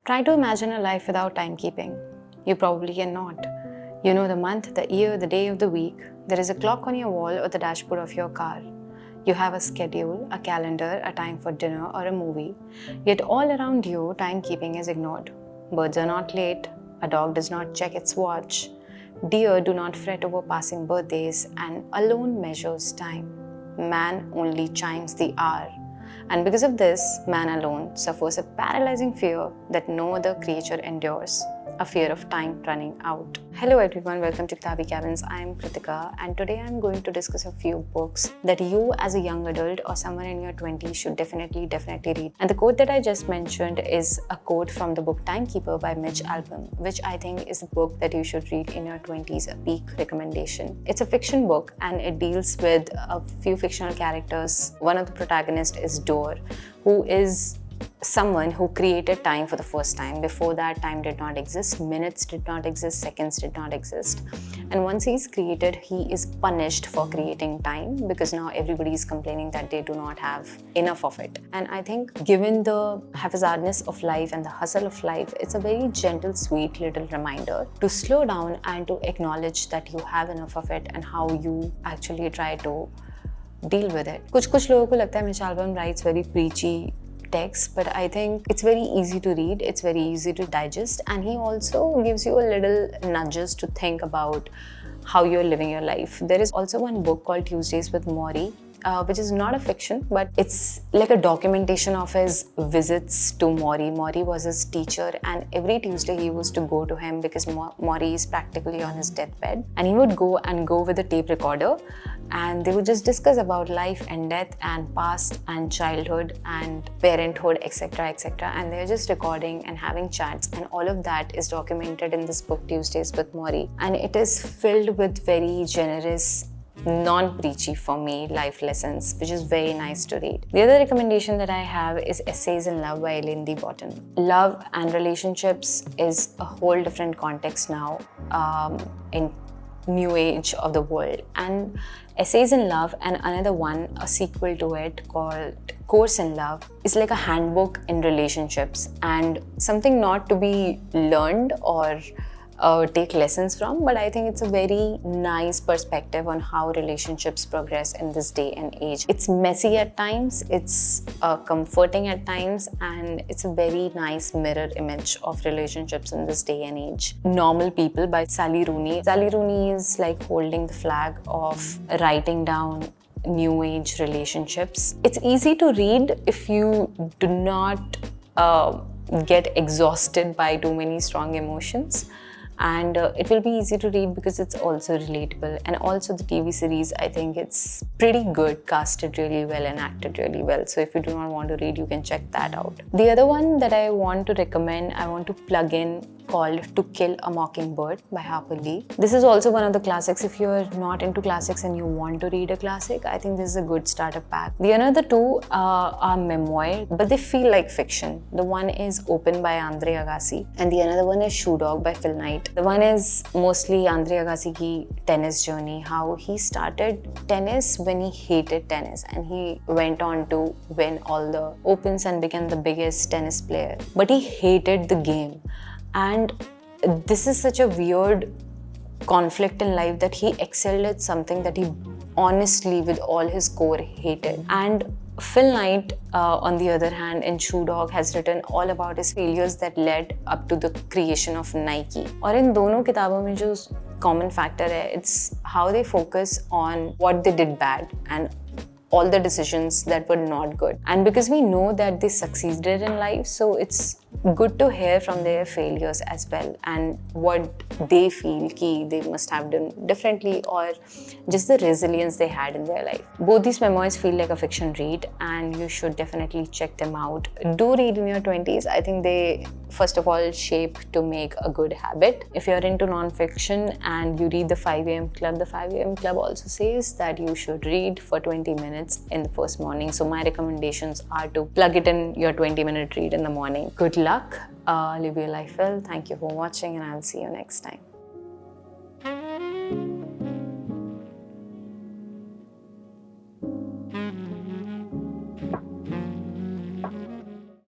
Try to imagine a life without timekeeping. You probably cannot. You know the month, the year, the day of the week. There is a clock on your wall or the dashboard of your car. You have a schedule, a calendar, a time for dinner or a movie. Yet all around you, timekeeping is ignored. Birds are not late. A dog does not check its watch. Deer do not fret over passing birthdays, and alone measures time. Man only chimes the hour. And because of this, man alone suffers a paralyzing fear that no other creature endures, a fear of time running out. Hello everyone, welcome to Kitaabi Cabins. I am Kritika, and today I am going to discuss a few books that you as a young adult or someone in your 20s should definitely read. And the quote that I just mentioned is a quote from the book Timekeeper by Mitch, Albom, which I think is a book that you should read in your 20s, a peak recommendation. It's a fiction book and it deals with a few fictional characters. One of the protagonists is who is someone who created time for the first time. Before that, time did not exist, minutes did not exist, seconds did not exist. And once he's created, he is punished for creating time because now everybody is complaining that they do not have enough of it. And I think given the haphazardness of life and the hustle of life, it's a very gentle, sweet little reminder to slow down and to acknowledge that you have enough of it and how you actually try to deal with it. कुछ लोगों को लगता है Mitch Albom writes very preachy text, but I think it's very easy to read, it's very easy to digest, and he also gives you a little nudges to think about how you're living your life. There is also one book called Tuesdays with Morrie, which is not a fiction, but it's like a documentation of his visits to Morrie. Morrie was his teacher, and every Tuesday he used to go to him because Morrie is practically on his deathbed, and he would go with a tape recorder, and they would just discuss about life and death and past and childhood and parenthood, etc., and they're just recording and having chats, and all of that is documented in this book Tuesdays with Morrie, and it is filled with very generous, non-preachy for me life lessons, which is very nice to read. The other recommendation that I have is Essays in Love by Lindy Botton. Love and relationships is a whole different context now in new age of the world, and Essays in Love and another one, a sequel to it called Course in Love, is like a handbook in relationships and something not to be learned or take lessons from, but I think it's a very nice perspective on how relationships progress in this day and age. It's messy at times, it's comforting at times, and it's a very nice mirror image of relationships in this day and age. Normal People by Sally Rooney. Sally Rooney is like holding the flag of writing down new age relationships. It's easy to read if you do not get exhausted by too many strong emotions. And it will be easy to read because it's also relatable, and also the TV series, I think it's pretty good, casted really well and acted really well. So if you do not want to read, you can check that out. The other one that I want to recommend, I want to plug in, called To Kill a Mockingbird by Harper Lee. This is also one of the classics. If you're not into classics and you want to read a classic, I think this is a good starter pack. The another two are memoir, but they feel like fiction. The one is Open by Andre Agassi, and the another one is Shoe Dog by Phil Knight. The one is mostly Andre Agassi ki tennis journey, how he started tennis when he hated tennis, and he went on to win all the Opens and became the biggest tennis player. But he hated the game. And this is such a weird conflict in life that he excelled at something that he honestly, with all his core, hated. And Phil Knight, on the other hand, in Shoe Dog, has written all about his failures that led up to the creation of Nike. और इन दोनों किताबों में जो common factor है, it's how they focus on what they did bad and all the decisions that were not good. And because we know that they succeeded in life, so it's good to hear from their failures as well and what they feel ki they must have done differently or just the resilience they had in their life. Both these memoirs feel like a fiction read, and you should definitely check them out. Do read in your 20s. I think they, first of all, shape to make a good habit. If you're into non-fiction and you read the 5 a.m. Club, the 5 a.m. Club also says that you should read for 20 minutes in the first morning. So my recommendations are to plug it in your 20-minute read in the morning. Good luck, live your life well. Thank you for watching, and I'll see you next time.